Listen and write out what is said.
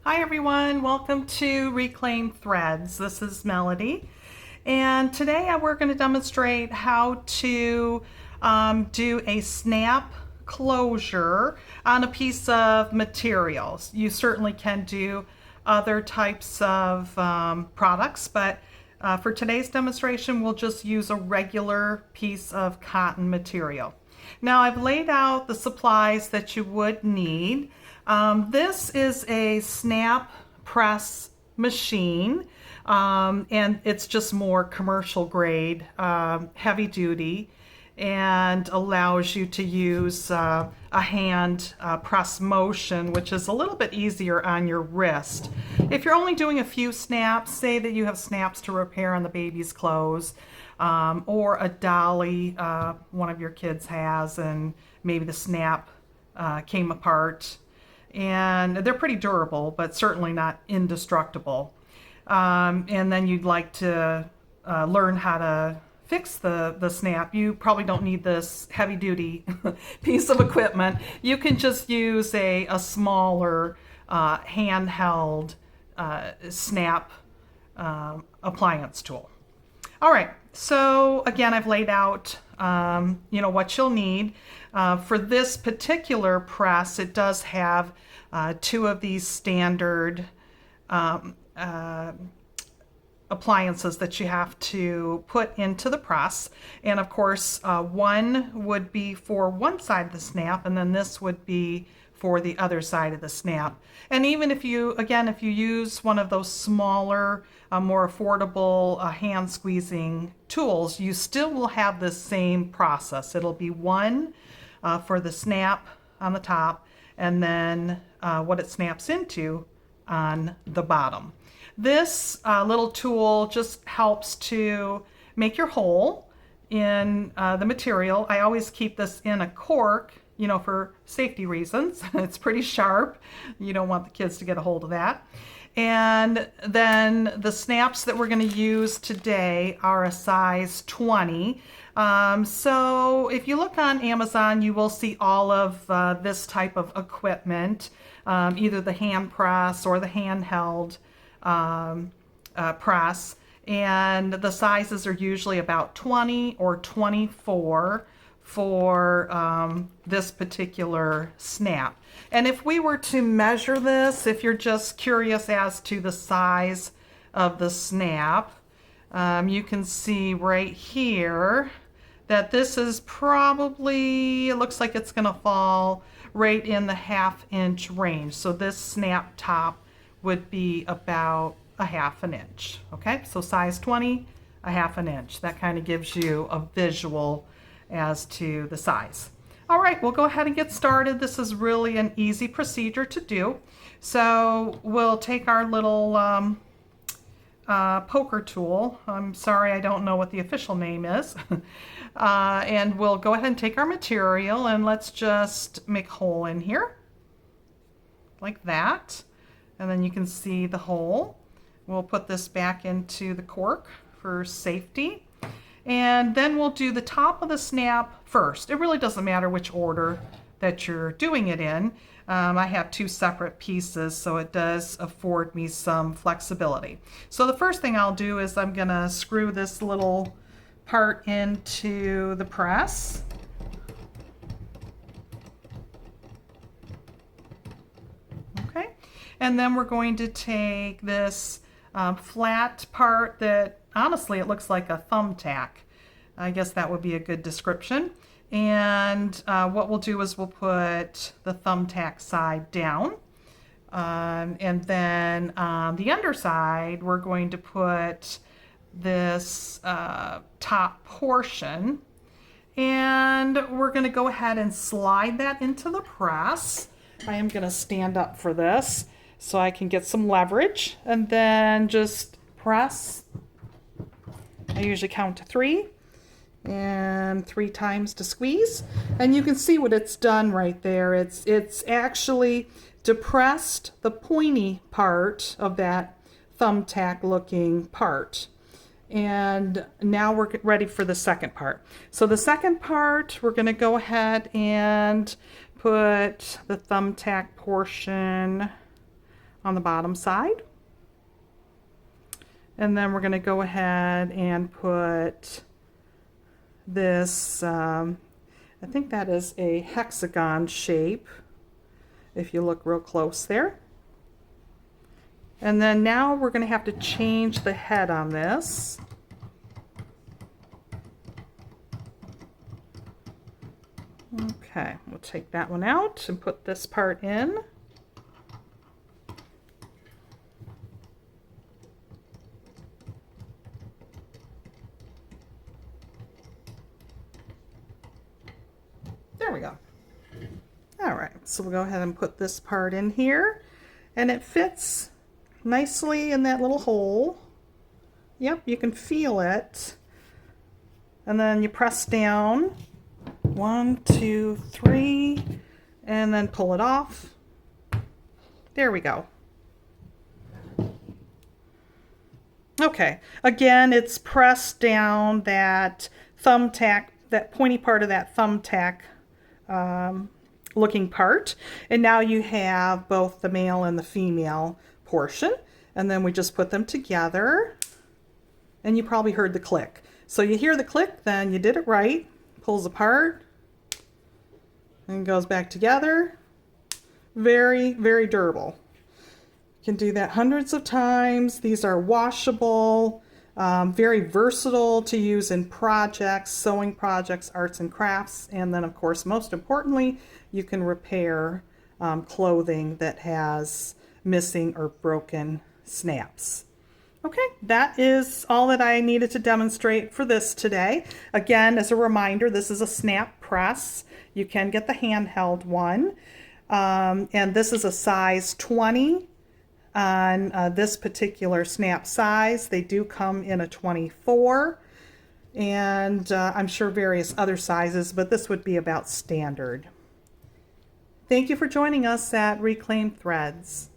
Hi everyone, welcome to Reclaim Threads. This is Melody, and today we're going to demonstrate how to do a snap closure on a piece of materials. You certainly can do other types of products, but for today's demonstration we'll just use a regular piece of cotton material. Now I've laid out the supplies that you would need. This is a snap press machine, and it's just more commercial grade, heavy duty, and allows you to use a hand press motion, which is a little bit easier on your wrist. If you're only doing a few snaps, say that you have snaps to repair on the baby's clothes, or a dolly one of your kids has, and maybe the snap came apart, and they're pretty durable, but certainly not indestructible. And then you'd like to learn how to fix the snap. You probably don't need this heavy duty piece of equipment. You can just use a smaller handheld snap appliance tool. All right, so again, I've laid out what you'll need. For this particular press, it does have two of these standard appliances that you have to put into the press. And of course, one would be for one side of the snap, and then this would be for the other side of the snap. And even if you use one of those smaller, more affordable hand squeezing tools, you still will have the same process. It'll be one for the snap on the top, and then what it snaps into on the bottom. This little tool just helps to make your hole in the material. I always keep this in a cork, for safety reasons. It's pretty sharp. You don't want the kids to get a hold of that. And then the snaps that we're going to use today are a size 20. So if you look on Amazon, you will see all of this type of equipment, either the hand press or the handheld press. And the sizes are usually about 20 or 24 for this particular snap. And if we were to measure this, if you're just curious as to the size of the snap, you can see right here that this is probably, it looks like it's going to fall right in the 1/2 inch range. So this snap top would be about a 1/2 inch. Okay, so size 20, a 1/2 inch. That kind of gives you a visual as to the size. All right, we'll go ahead and get started. This is really an easy procedure to do. So we'll take our little poker tool. I'm sorry, I don't know what the official name is. And we'll go ahead and take our material, and let's just make a hole in here like that. And then you can see the hole. We'll put this back into the cork for safety. And then we'll do the top of the snap first. It really doesn't matter which order that you're doing it in. I have two separate pieces, so it does afford me some flexibility. So the first thing I'll do is I'm gonna screw this little part into the press. Okay, and then we're going to take this flat part that honestly it looks like a thumbtack. I guess that would be a good description. And what we'll do is we'll put the thumbtack side down. And then on the underside, we're going to put this top portion. And we're going to go ahead and slide that into the press. I am going to stand up for this so I can get some leverage. And then just press. I usually count to 3. And 3 times to squeeze, and you can see what it's done right there. It's actually depressed the pointy part of that thumbtack looking part. And now we're ready for the second part. So the second part, we're going to go ahead and put the thumbtack portion on the bottom side. And then we're going to go ahead and put this, I think that is a hexagon shape, if you look real close there. And then now we're going to have to change the head on this. Okay, we'll take that one out and put this part in. There we go. All right, so we'll go ahead and put this part in here, and it fits nicely in that little hole. Yep, you can feel it. And then you press down, 1, 2, 3, and then pull it off. There we go. Okay, again, it's pressed down that thumbtack, that pointy part of that thumbtack looking part, and now you have both the male and the female portion, and then we just put them together, and you probably heard the click. So you hear the click, then you did it right. Pulls apart and goes back together. Very, very durable. You can do that hundreds of times. These are washable, very versatile to use in projects, sewing projects, arts and crafts, and then of course most importantly you can repair clothing that has missing or broken snaps. Okay, that is all that I needed to demonstrate for this today. Again, as a reminder, this is a snap press. You can get the handheld one, and this is a size 20 on this particular snap size. They do come in a 24, and I'm sure various other sizes, but this would be about standard. Thank you for joining us at Reclaimed Threads.